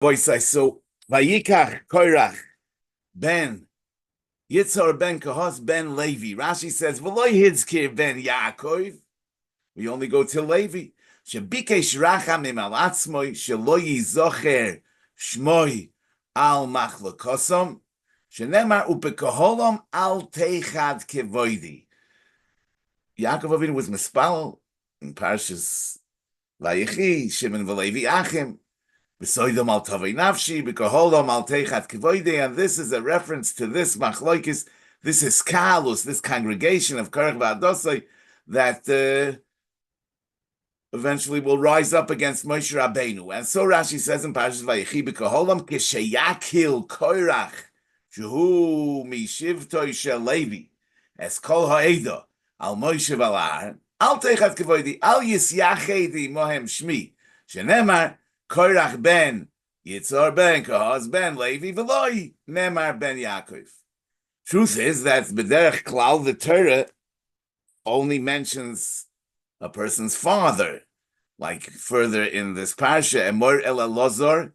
So Vayikach Korach ben Yitzhar ben Kahos ben Levi. Rashi says V'loy Hidzkir ben Yaakov. We only go till Levi. Shebikesh rachamim al atzmoi shelo yizocher shmoi al machlokosam shenemar upekoholom al teichad kevoidi. Yaakov Avinu was mispal in Parshas Vayechi, Shimon v'Levi Achim. B'soidom al tavei nafshi, b'koholom al teichat kivoide, and this is a reference to this machloikis, this is kalus, this congregation of Korach v'Adosai that eventually will rise up against Moshe Rabbeinu. And so Rashi says in Parashas Vayechi, b'koholom kisheyakil Korach, shehu mishivtoi shel Levi, es kol ha'eda al Moshe v'al al teichat kivoide, al yisyachedi mohem shmi, shenemar Korach ben Yitzhar ben Kahaz ben Levi v'loi Nemar ben Yaakov. Truth is that b'derech klal the Torah only mentions a person's father, like further in this parsha, Emor el Elazar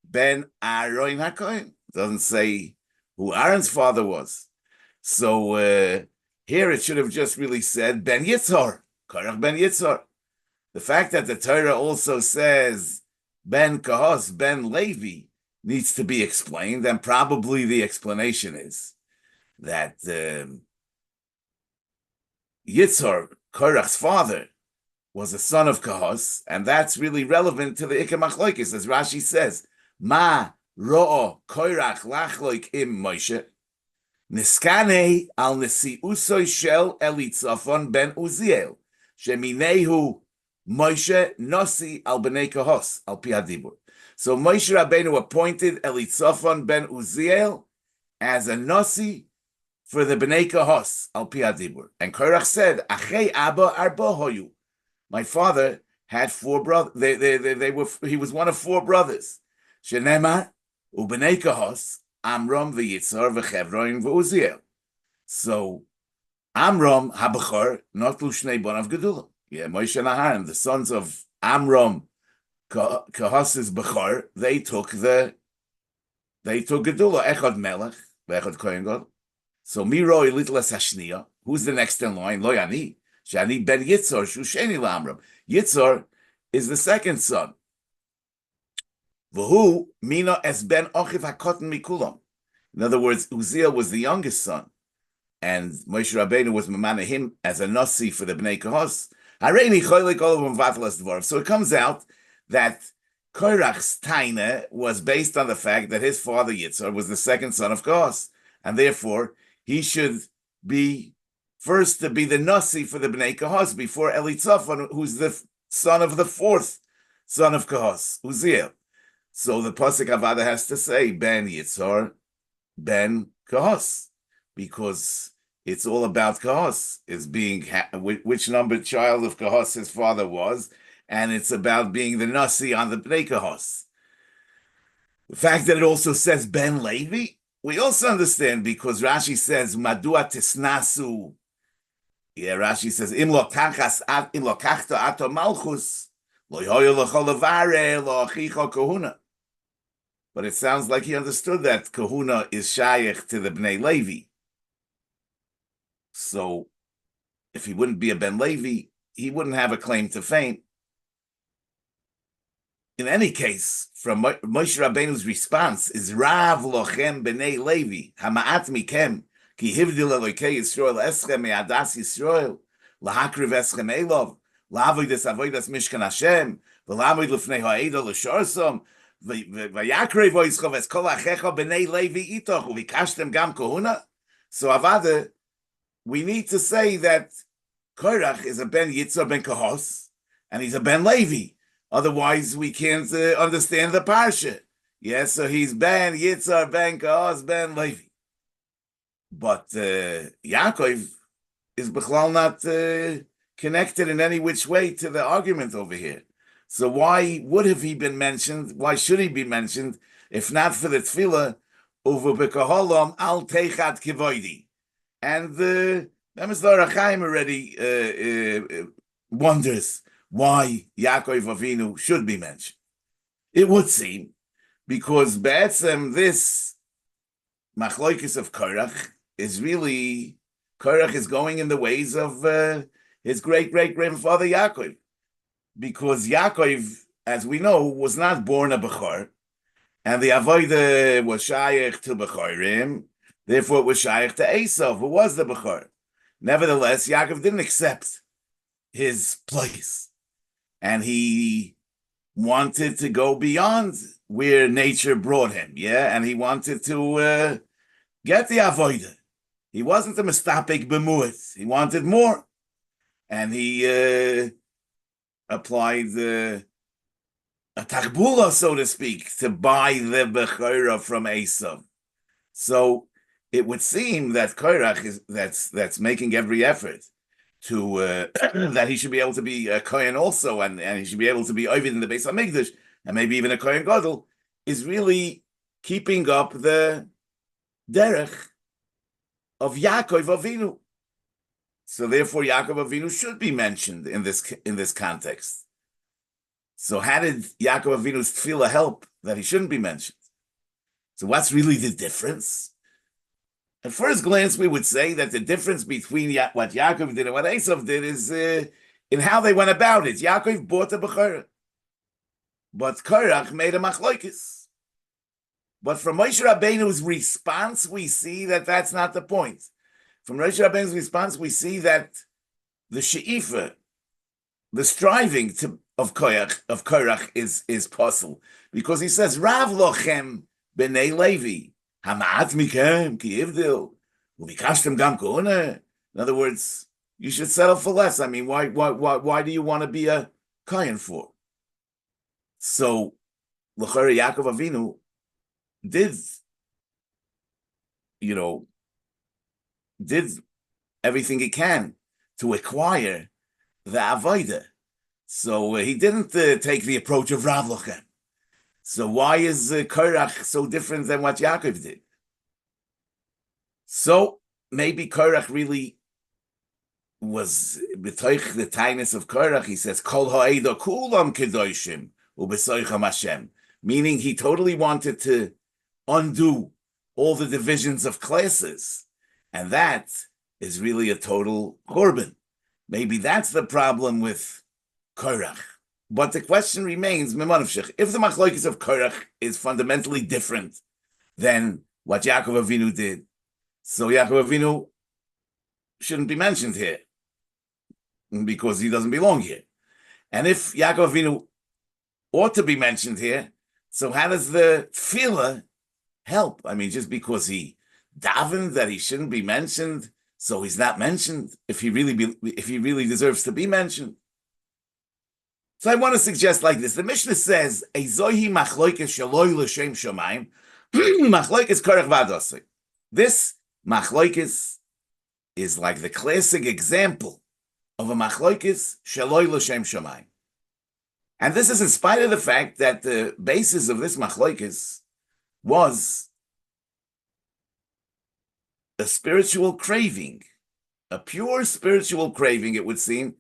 ben Aaron HaKohen. Doesn't say who Aaron's father was. So here it should have just really said ben Yitzhar, Korach ben Yitzhar. The fact that the Torah also says Ben Kahos, Ben Levi, needs to be explained, and probably the explanation is that Yitzhar, Korach's father, was a son of Kahos, and that's really relevant to the Ikar Machloikis, as Rashi says, Ma ro'o Korach lachloik im Moshe, niskane al nesiusoi shel Elitzafon ben Uziel, sheminehu Moshe Nosi al Bnei Kahos al Pi Hadibur. So Moshe Rabbeinu appointed Elitzafon ben Uziel as a Nosi for the Bnei Kahos al Pi Hadibur. And Korach said, Achei Abba Arba Hoyu. My father had four brothers. He was one of four brothers. Shenemar uBnei Kahos Amram v'Yitzhar v'Chevron v'Uziel. So Amram habachor notlu shnei bonav gedulah. Yeah, Moshe and Aharon, the sons of Amram, Kahos's Bechor, they took Gedula, Echad Melech, Echad Kohen Gadol. So Miro Elitlas Hashniya, who's the next in line? Lo Yani, Shani ben Yitzhar, Shusheni Lamram. Yitzhar is the second son. V'hu Mina es ben Ochiv HaKoten Mikulam. In other words, Uziel was the youngest son, and Moshe Rabbeinu was mamana him as a nasi for the Bnei Kahos. So it comes out that Korach's taina was based on the fact that his father Yitzhar was the second son of Kahos, and therefore he should be first to be the nasi for the Bnei Kahos before Elitzafon, who's the son of the fourth son of Kahos, Uziel. So the pasuk Avada has to say Ben Yitzhar, Ben Kahos, because it's all about Kahos, is being which numbered child of Kahos his father was, and it's about being the Nasi on the Bnei Kahos. The fact that it also says Ben Levi, we also understand because Rashi says Madua Tisnasu. Yeah, Rashi says Im lokachta ato malchus lo yoyo lecholavare lo achicha kahuna. But it sounds like he understood that kahuna is shayach to the Bnei Levi. So if he wouldn't be a Ben Levi, he wouldn't have a claim to fame. In any case, from Moshe Rabbeinu's response is Rav lochem b'nei Levi hama'at mikem ki hivdil elokei Yisrael eschem me'adas Yisrael lahakriv eschem elov la'avodas avodas mishkan Hashem v'la'amod lefnei ha'eda l'shorsam v'yakrev v'yischov es kol achecha b'nei Levi itoch u'vikashtem gam kohuna. So Avada, we need to say that Korach is a Ben Yitzhar ben Kahos, and he's a Ben Levi. Otherwise, we can't understand the parsha. Yes, so he's Ben Yitzhar ben Kahos ben Levi. But Yaakov is b'chlal not connected in any which way to the argument over here. So why would have he been mentioned? Why should he be mentioned if not for the tefillah over b'kaholom al teichat kivoidi? And the Emes Chaim already wonders why Yaakov Avinu should be mentioned. It would seem because Be'etzem, this Machloikis of Korach is really, Korach is going in the ways of his great-great-grandfather Yaakov. Because Yaakov, as we know, was not born a Bechor, and the Avodah was Shaykh to Bechorim, therefore it was Shaykh to Esav, who was the Bechor. Nevertheless, Yaakov didn't accept his place, and he wanted to go beyond where nature brought him, and he wanted to get the Avodah. He wasn't a mistapik b'mu'at. He wanted more, and he applied a takbula, so to speak, to buy the bechora from Esav. So it would seem that Korach is that's making every effort to that he should be able to be a kohen also, and he should be able to be ovid in the Beis Hamikdash, and maybe even a kohen gadol, is really keeping up the derech of Yaakov Avinu. So therefore, Yaakov Avinu should be mentioned in this context. So how did Yaakov Avinu's tefillah help that he shouldn't be mentioned? So what's really the difference? At first glance, we would say that the difference between what Yaakov did and what Esav did is in how they went about it. Yaakov bought a bechorah, but Korach made a machlokes. But from Moshe Rabbeinu's response, we see that that's not the point. From Moshe Rabbeinu's response, we see that the she'ifa, the striving of Korach is possible, because he says, Rav lochem b'nei Levi, hamaat mikem ki yivdil, uvikashtem gam kohuna. In other words, you should settle for less. I mean, why do you want to be a kohen for? So, l'chorah Yaakov Avinu did everything he can to acquire the avodah. So he didn't take the approach of Rav Lochem. So why is Korach so different than what Yaakov did? So maybe Korach really was b'toich the tightness of Korach. He says, Kol ha'eda kulam kedoshim u'besoicham Hashem, meaning he totally wanted to undo all the divisions of classes, and that is really a total korban. Maybe that's the problem with Korach. But the question remains, if the machlokes of Korach is fundamentally different than what Yaakov Avinu did, so Yaakov Avinu shouldn't be mentioned here because he doesn't belong here. And if Yaakov Avinu ought to be mentioned here, so how does the tefillah help? I mean, just because he davened that he shouldn't be mentioned, so he's not mentioned if he really deserves to be mentioned. So I want to suggest like this. The Mishnah says, "Ezohi machloikes shaloi l'shem shamayim, machloikes korach v'adosei." This machloikes is like the classic example of a machloikes shaloi l'shem shamayim, and this is in spite of the fact that the basis of this machloikes was a spiritual craving, a pure spiritual craving. It would seem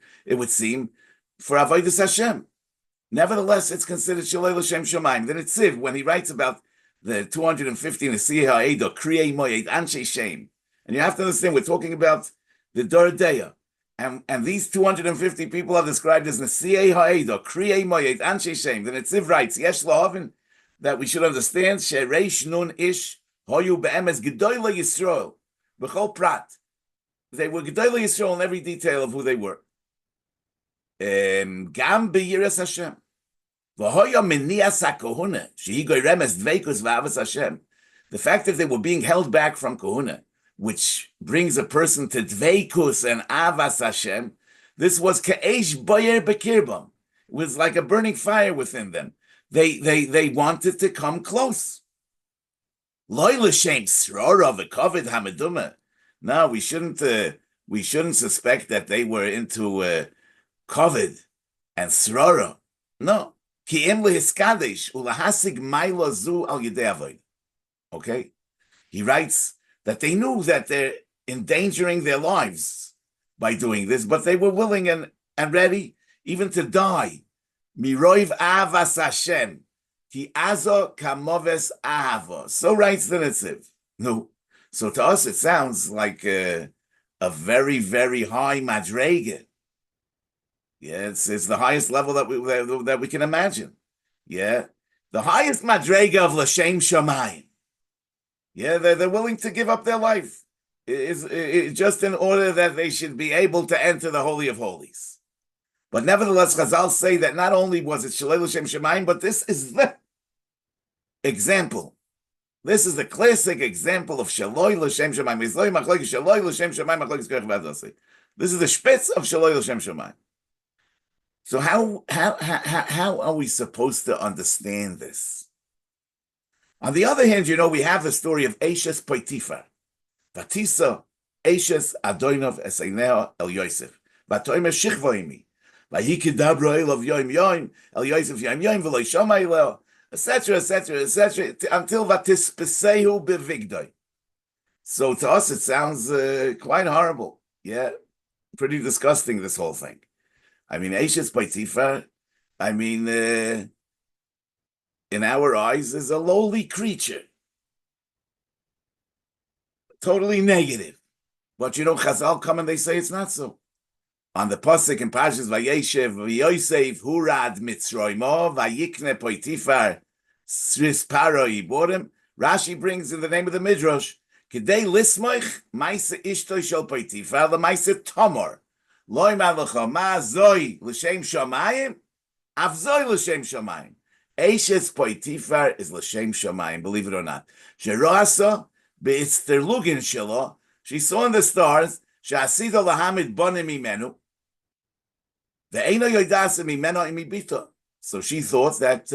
for avodas Hashem. Nevertheless, it's considered shaloi l'shem shamayim. Then it's Siv, when he writes about the 250 Nesiyah Ha'edo, Kriyei Moyed, Anshe Shem. And you have to understand, we're talking about the Dor Deya. And these 250 people are described as Nesiyah Ha'edo, Kriyei Moyed, Anshe Shem. Then it's Siv writes, Yesh Lahavin, that we should understand, Shereish Nun Ish, Hoyu Be'emes Gedoyle Yisrael, B'chol Prat. They were Gedoyle Yisrael in every detail of who they were. Gam beyiras Hashem. V'hoya minias hakohuna shehi goyremes dveikus v'avas Hashem. The fact that they were being held back from kohuna, which brings a person to dveikus and avas Hashem, this was ka'esh boyer bekirbam. It was like a burning fire within them. They wanted to come close. Loy l'shem srora v'kovid hamaduma. No, we shouldn't suspect that they were into kovid and srora. No. Ki im lehiskadesh ulahasig mailo zu al yedei avoid. Okay? He writes that they knew that they're endangering their lives by doing this, but they were willing and ready even to die. Miroiv avas Hashem, Ki azo kamoves ahava. So writes the Netziv. No. So to us, it sounds like a very, very high madrega. Yeah, it's the highest level that we can imagine. Yeah, the highest madrega of l'shem shamayim. Yeah, they're willing to give up their life is just in order that they should be able to enter the Holy of Holies. But nevertheless, Chazal say that not only was it Shalei l'shem shamayim, but this is the example. This is the classic example of Shaloi l'shem shamayim. This is the spitz of Shaloi l'shem shamayim. So how are we supposed to understand this? On the other hand, we have the story of Eshes Potiphar. Vatisa Eshes Adonov Eseineo El Yosef. Vatoimer Shichvoimi. Vayikidabro El of Yoim Yoim El Yosef Yoim Yoim V'lo Shoma Eleo, etc., until Vatispesehu Bevigdoi. So to us, it sounds quite horrible. Yeah, pretty disgusting, this whole thing. I mean, Eshes Potiphar, in our eyes, is a lowly creature. Totally negative. But Chazal come and they say it's not so. On the Pasuk in Parshas Vayeshev, V'yosef hurad mitzroimo, vayikne Potiphar sris paro yiborim. Rashi brings in the name of the Midrash, K'dei lismoich ma'ase ishtoi shel Potiphar, l'ma'ase tomor. Loy malacha ma zoi l'shem shamayim, av zoi l'shem shamayim. Eshes Potiphar is l'shem shamayim, believe it or not. Sheroasa be'itzterlugin shelo, she saw in the stars, she'asida lahamid bonim imenu, ve'eino yoidasa mimeno imibito. So she thought that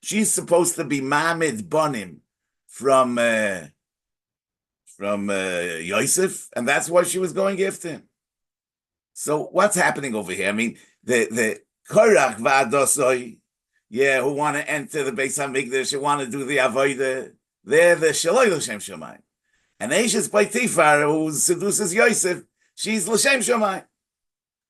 she's supposed to be mamid bonim from Yosef, and that's why she was going after him. So what's happening over here? I mean, the Korach va'adosoi, who want to enter the Beis HaMikdash, who want to do the Avodah, they're the Shaloi l'shem shamayim. And Eshes Potiphar, who seduces Yosef, she's l'shem shamayim.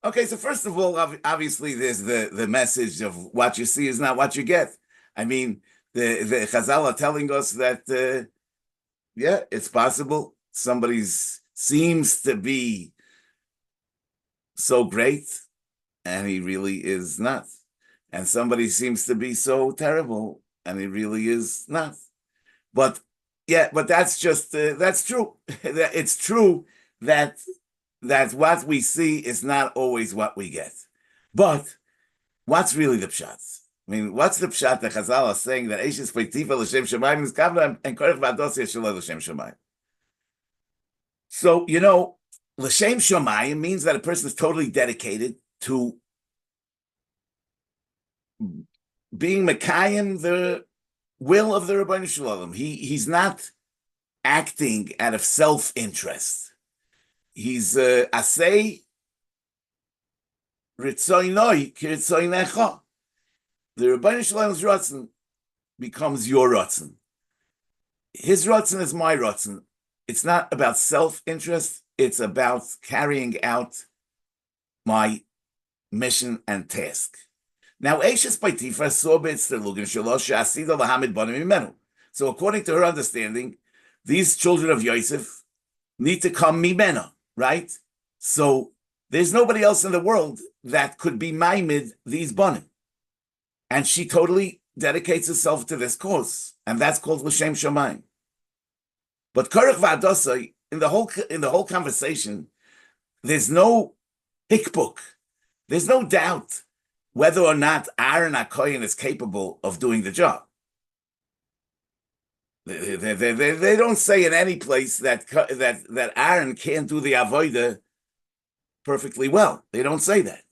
Okay, so first of all, obviously there's the message of what you see is not what you get. I mean, the Chazal are telling us that, it's possible somebody seems to be so great, and he really is not. And somebody seems to be so terrible, and he really is not. But that's just, that's true. It's true that what we see is not always what we get. But what's really the pshat? I mean, what's the pshat that Chazal are saying that Eshes Potiphar l'shem shamayim is kavna and Korach v'adosia shaloi l'shem shamayim? So, l'shem shamayim means that a person is totally dedicated to being mekayim the will of the Rebbeinu Shalom. He's not acting out of self-interest. He's asay ritzoynoi kiritzoynecha. The Rebbeinu Shalom's ratzon becomes your ratzon. His ratzon is my ratzon. It's not about self-interest. It's about carrying out my mission and task. Now, Eshes Potiphar saw be'itzterlugin shelo she'asida lahamid bonim imenu. So, according to her understanding, these children of Yosef need to come mimena, right? So, there's nobody else in the world that could be maimid these bonim. And she totally dedicates herself to this cause, and that's called l'shem shamayim. But Korach v'adosai, in the whole conversation, there's no hikbuk. There's no doubt whether or not Aaron HaKohen is capable of doing the job. They don't say in any place that Aaron can't do the avodah perfectly well. They don't say that.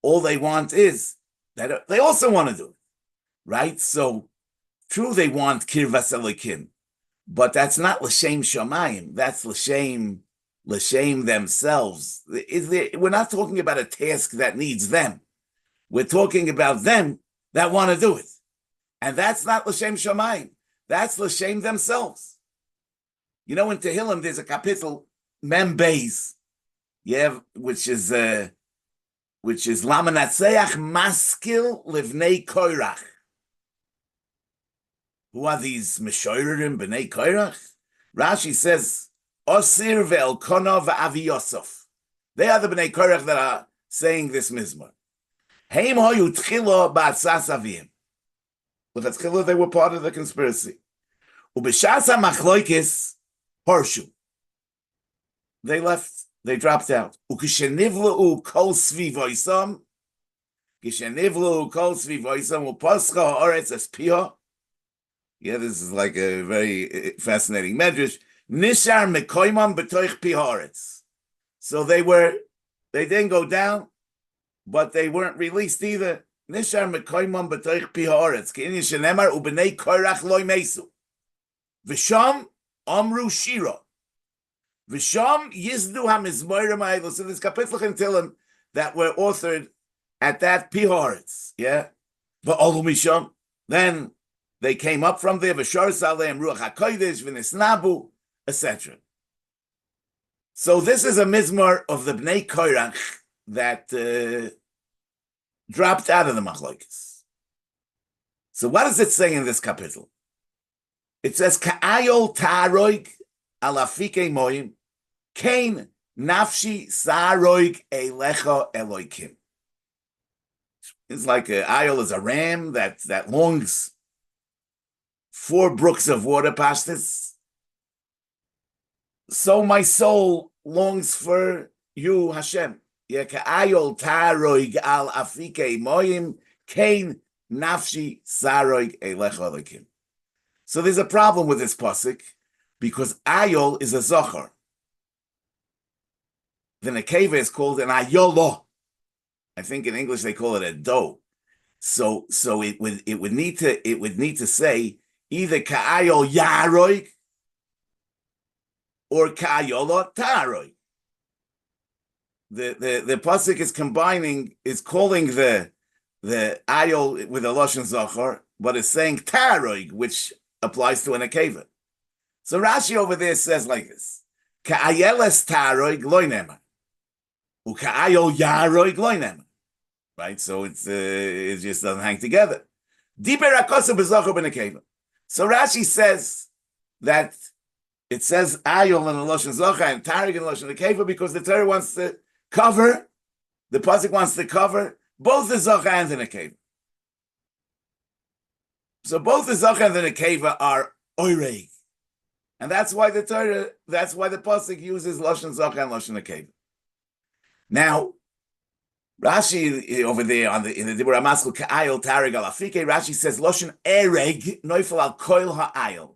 All they want is that they also want to do it, right? So, true, they want kirvas elokim, but that's not l'shem shamayim. That's l'shem themselves. We're not talking about a task that needs them. We're talking about them that want to do it, and that's not l'shem shamayim. That's l'shem themselves. In Tehillim, there's a kapitel Mem Beis, which is Lamanatseach Maskil Livnei Korach. Who are these Meshorerim B'nai Korach? Rashi says, Osir ve'Elkona ve'Avi Yosef. They are the B'nai Korach that are saying this mizmor. Heim hoyu tchilo ba'atzas avim. With tchilo, they were part of the conspiracy. Ubishas ha'machloikis horshu. They left. They dropped out. Ukishenivlu kol svivoisam. Kishenivlu kol svivoisam u'poscha ha'oretz es piha. Yeah, this is like a very fascinating medrash. Nishar mekoimam b'toich piharetz. So they didn't go down, but they weren't released either. Nishar mekoimam b'toich piharetz. K'inyan shenemar u'b'nei Korach loy mesu. V'sham amru shira. V'sham yizdu hamizmorim ha'elu. So this kapitel can tell him that were authored at that piharetz. Yeah, v'olu misham. Then they came up from there, v'shor saleim ruach hakodesh v'nisnabu, etc. So this is a mizmor of the Bnei Korach that dropped out of the machlokes. So what does it say in this kapitel? It says, Ka'ayol ta'aroig alafike moim, kain nafshi sa'aroig eilecha eloikim. It's like ayol is a ram that longs 4 brooks of water, pashtas. So my soul longs for you, Hashem. Ka'ayol ta'aroig al afike moim, kain nafshi sa'aroig eilecha eloikim. So there's a problem with this pasuk because ayol is a zochar. The nekeva is called an ayolo. I think in English they call it a doe. So it would need to say either ka'ayol yaroig or ka'ayolo taroig. The pasuk is calling the ayol with a lashon zochar, but it's saying taroig, which applies to an akeva. So Rashi over there says like this: Ka'ayeles taroig loy nemar, u'ka'ayol yaroig loy nemar. Right, so it just doesn't hang together. Diber akosu b'zochar b'nekeva. So Rashi says that it says ayol in the lashon zochar and taroig in the lashon akeva because the Torah wants to cover, the pasuk wants to cover both the zochar and the nekeva. So both the Zochar and the Nekeva are oireg. And that's why the pasuk uses Lashon Zochar and Lashon Nekeva. Now, Rashi over there in the Dibur HaMaskil Ka'ayol Tarig Al Afike, Rashi says Lashon Ereg Noifel Al Koil Ha'ayol.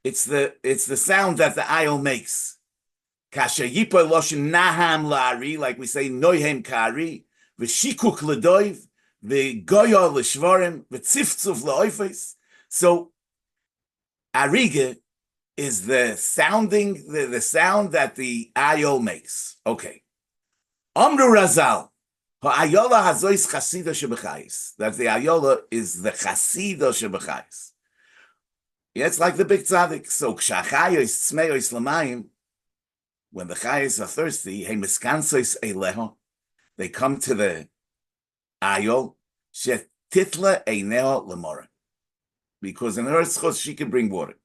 It's the sound that the ayol makes. Kasher Yipo Lashon Naham La'ari, like we say Noihem Ka'ari, V'shikuk L'doiv, V'goyo L'shvorim, V'tziftzuf L'oifes. So, Ariga is the sound that the ayol makes. Okay. Amru Razal, ha'ayola hazois chasida shebechayis. That the ayola is the chasida shebechayis. Yeah, it's like the big tzaddik. So, k'shachayos tzmeyos l'mayim, when the chayos are thirsty, hey miskansois eileho, they come to the ayol, shetitla eineho lemora. Because in her schos, she can bring water.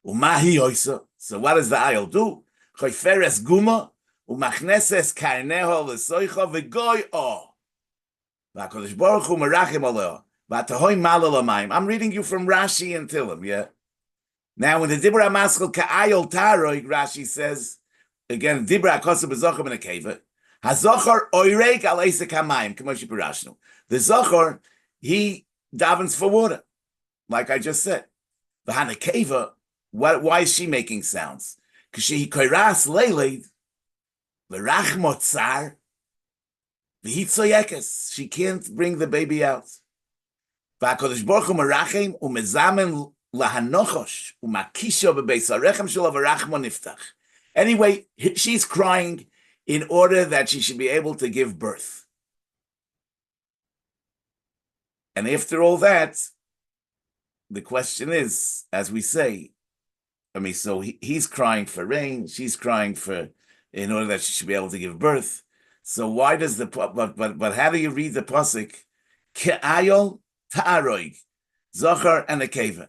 Umahi oisa. So what does the ayol do? Choiferes guma, umachneses karneho lesoicha v'goy o. V'HaKadosh Baruch Hu merachim aleo. V'atahoy malo l'mayim. I'm reading you from Rashi and Tillim, yeah? Now, when the Dibur HaMaskil ka'ayol taroig, Rashi says, again, Dibur HaKosu b'zochar b'nekeva, hazochar oireg al esek hamayim, k'moshi pirashnu. The zochar, he davens for water. Like I just said, the Hanakeva, why is she making sounds? Because she koiras leiled, v'rachmot tsar, v'hitzoyekes. She can't bring the baby out. V'HaKadosh Baruch Hu merachem u'mezamen lahanochosh u'makisho b'beis harechem shelo v'rachmo niftach. Anyway, she's crying in order that she should be able to give birth. And after all that, the question is, as we say, so he's crying for rain, she's crying in order that she should be able to give birth. So why does but how do you read the pasuk? Ke'ayol ta'aroig, zochar and nekeva.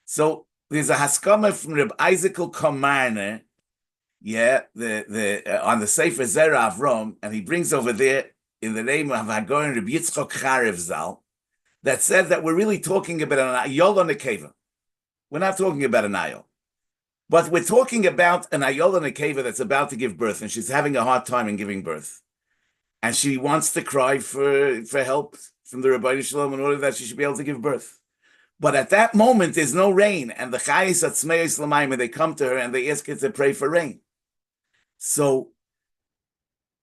So there's a haskama from Reb Isaac Komarner, on the Sefer Zera Avram, and he brings over there in the name of Hagorin Reb Yitzchok Charev Zal, that said that we're really talking about an ayol nekeva. We're not talking about an ayol, but we're talking about an ayol nekeva that's about to give birth, and she's having a hard time in giving birth, and she wants to cry for help from the Rebbeinu Shalom in order that she should be able to give birth. But at that moment, there's no rain, and the Chayis Atzmeyos L'mayim, and they come to her and they ask her to pray for rain. So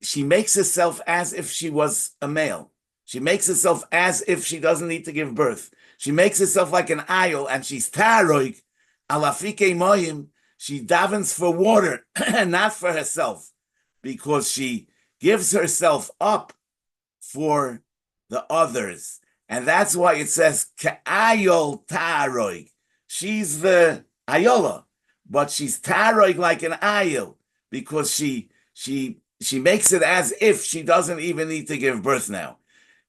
she makes herself as if she was a male. She makes herself as if she doesn't need to give birth. She makes herself like an ayol, and she's taroig, alafike moyim. She davens for water, and not for herself, because she gives herself up for the others. And that's why it says, Ka'ayol taroig. She's the ayola, but she's taroig like an ayol, because she makes it as if she doesn't even need to give birth now.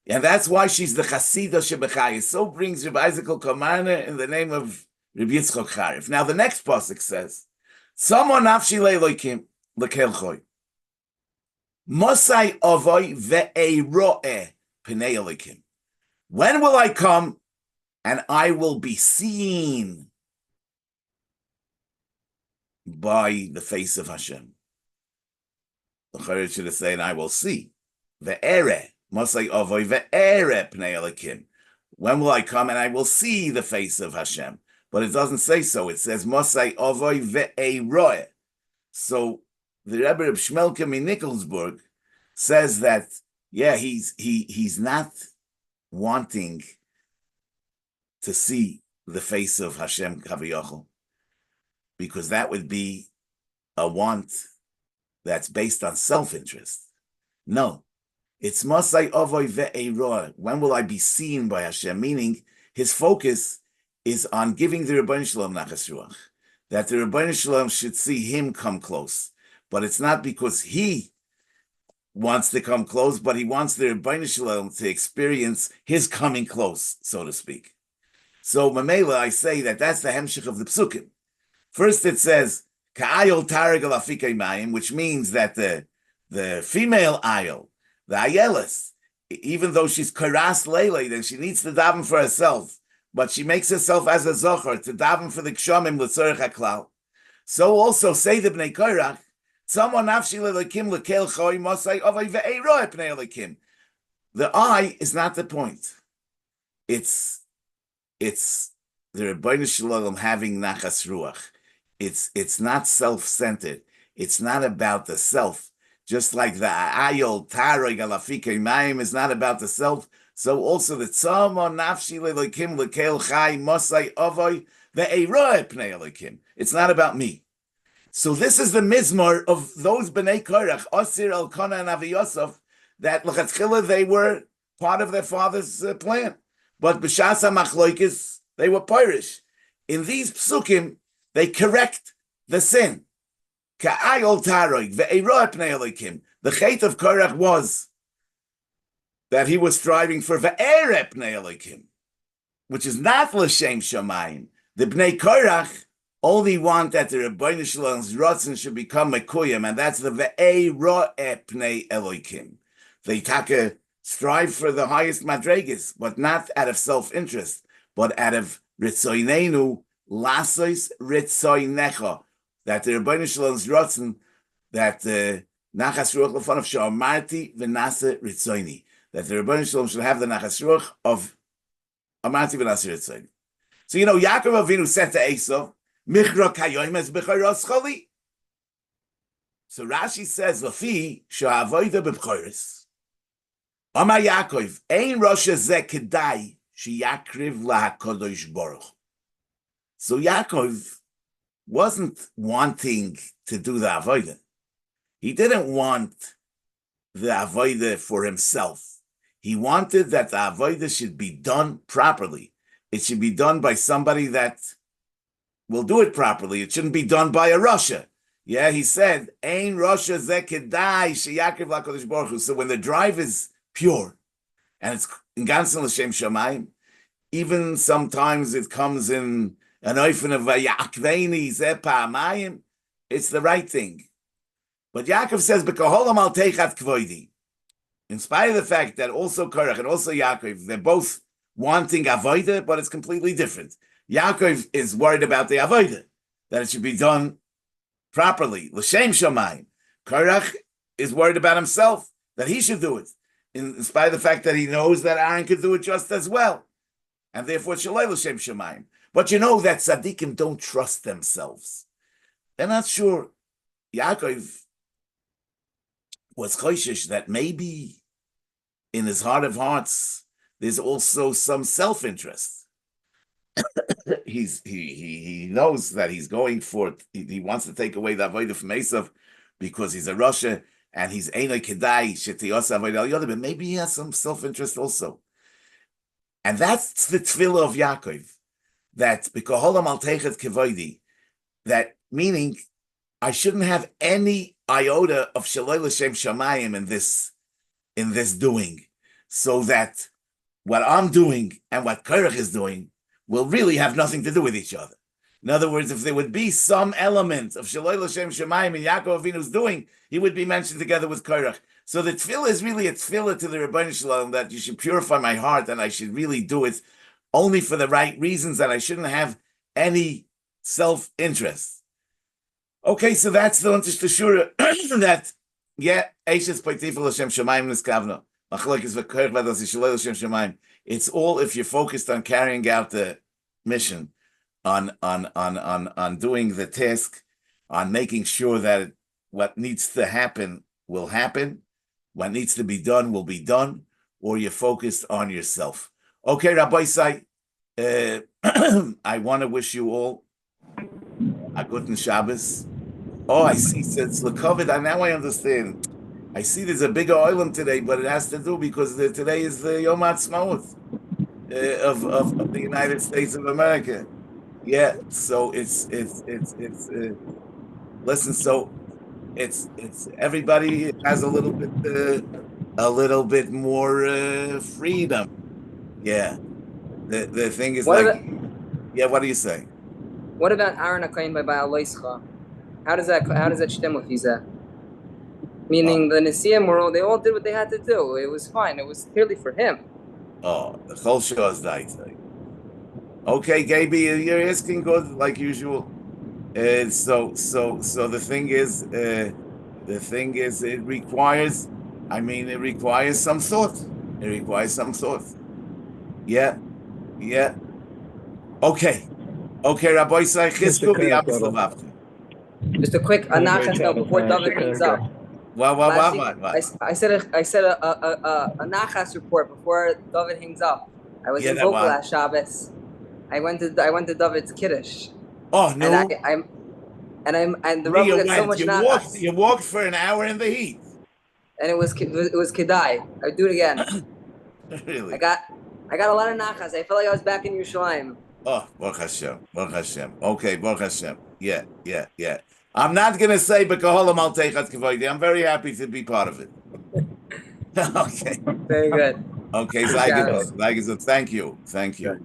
And that's why she's the Chasida Shebechayis. So brings Rabbi Isaac Komarner in the name of Rabbi Yitzchok Charev. Now the next pasuk says, Someone nafshi le'elokim lekelchoy. Mosai avoy ve'eiro'eh pnei elokim. When will I come and I will be seen by the face of Hashem? The Korach should have said, I will see. Ve'ereh. Mosai avoy ve'ereh pnei elokim. When will I come and I will see the face of Hashem? But it doesn't say so. It says Mosai avoy ve'eiroeh. So the Rebbe of Shmelkem in Nikolsburg says that, he's not wanting to see the face of Hashem Kaviyachol, because that would be a want that's based on self-interest. No, it's Masai Avoy Ve'eroah. When will I be seen by Hashem? Meaning, his focus is on giving the Rebbeinu Shalom Nachas Ruach, that the Rebbeinu Shalom should see him come close. But it's not because he wants to come close, but he wants the Rebbeinu Shalom to experience his coming close, so to speak. So, Mamela, I say that that's the hemshich of the psukim. First it says, Ka'ayol tareg al afikei mayim, which means that the female ayol, the ayelis, even though she's karas leilei, then she needs to daven for herself, but she makes herself as a zocher to daven for the kshamim l'tzorech haklal. So also say the bnei Korach, someone nafshi le'lekim lekel choy mosai ovay ve'eroeh pnei lekim. The eye is not the point. It's the Rebbeinu Shalom having nachas ruach. It's not self-centered. It's not about the self. Just like the ayol taroi galafikei mayim is not about the self. So also the tzama nafshi le'lekim lekel chai mosai ovay ve'eroeh pnei lekim. It's not about me. So this is the mizmor of those bnei Korach, Osir, Elkanah, and Avi Yosef, that l'chatchila they were part of their father's plan. But b'shas ha'machloikis, they were Pirish. In these psukim, they correct the sin. Ka'ayol taroig ve'eroeh pnei elokim. The chait of Korach was that he was striving for ve'ereh pnei elokim, which is not l'shem shamayim. The bnei Korach only want that the Rebbeinu Shalom's rotzen should become mekuyim, and that's the ve'eroeh pnei elokim. They strive for the highest madregas, but not out of self-interest, but out of ritzoynenu lasos ritzoynecha, that the Rebbeinu Shalom's rotzen, that the nachas ruach lefonav she'amarti v'nase ritzoyni, that the Rebbeinu Shalom should have the nachas ruach of amarti v'nase ritzoyni. So Yaakov Avinu said to Esau, Michra kayoim es b'choros choli. So Rashi says, Lafi she'avoida b'choros. Amar Yaakov, ein rosh hazeh kedai sheyakriv laHakadosh Baruch. So Yaakov wasn't wanting to do the avodah. He didn't want the avodah for himself. He wanted that the avodah should be done properly. It should be done by somebody that will do it properly. It shouldn't be done by a Rasha. Yeah, he said, ein rosh hazeh kedai sheyakriv laHakadosh Baruch Hu. So when the drive is pure, and it's in ganzen l'shem shamayim. Even sometimes it comes in an oifen of vayakveni zeh pa'amayim, it's the right thing. But Yaakov says, "B'koholam al teichat kvoidi." In spite of the fact that also Korach and also Yaakov, they're both wanting avodah, but it's completely different. Yaakov is worried about the avodah, that it should be done properly, l'shem shamayim. Korach is worried about himself, that he should do it, in spite of the fact that he knows that Aaron could do it just as well, and therefore shalei l'shem shamayim. But you know that tzaddikim don't trust themselves; they're not sure. Yaakov was choishish that maybe in his heart of hearts there's also some self-interest. He knows that he's going for it. He wants to take away the avodah from Esav because he's a Rasha and he's Einoi Kedai Shetiyos Avodah Al Yodah, but maybe he has some self-interest also. And that's the tefillah of Yaakov, that B'koholam al teichet kvoidi, that meaning I shouldn't have any iota of Shaloi l'shem shamayim in this doing, so that what I'm doing and what Korach is doing will really have nothing to do with each other. In other words, if there would be some element of Shaloi l'shem shamayim in Yaakov Avinu's doing, he would be mentioned together with Korach. So the tefillah is really a tefillah to the Rebbeinu Shalom, that you should purify my heart and I should really do it only for the right reasons, that I shouldn't have any self-interest. Okay, so that's the Shura that, yeah, Eishes Poitifel Hashem Shemayim Niskavno. It's all if you're focused on carrying out the mission, on doing the task, on making sure that what needs to happen will happen, what needs to be done will be done, or you're focused on yourself. Okay, Rabbi Sai, I want to wish you all a good Shabbos. Oh, I see. It's Lakovid. Now I understand. I see there's a bigger island today, but it has to do because today is the Yom Ha'atzmaut of the United States of America. Yeah. So it's listen. So it's everybody has a little bit more freedom. Yeah. The thing is yeah. What do you say? What about Aaron Akain by Ba'aloischa? How does that stem with Visa? Meaning the Nesiim they all did what they had to do. It was fine. It was clearly for him. Oh, the whole show is nice. Okay, Gaby, you're asking good like usual. So the thing is, it requires some thought. It requires some thought. Yeah. Okay, Rabbi Say Chizku v'Yabos. Just a quick anachas now before David hangs up. What? I said a nachas report before David hangs up. I was in Vocal last Shabbos. I went to David's kiddush. Oh no! And the Rebbe got so much nachas. You walked for an hour in the heat. And it was kedai. I would do it again. Really? I got a lot of nachas. I felt like I was back in Yerushalayim. Oh, Baruch Hashem. Okay, Baruch Hashem. Yeah. I'm not going to say B'koholam al teichat kvoidi. I'm very happy to be part of it. Okay. Very good. Okay, Zaygadol. Thank you.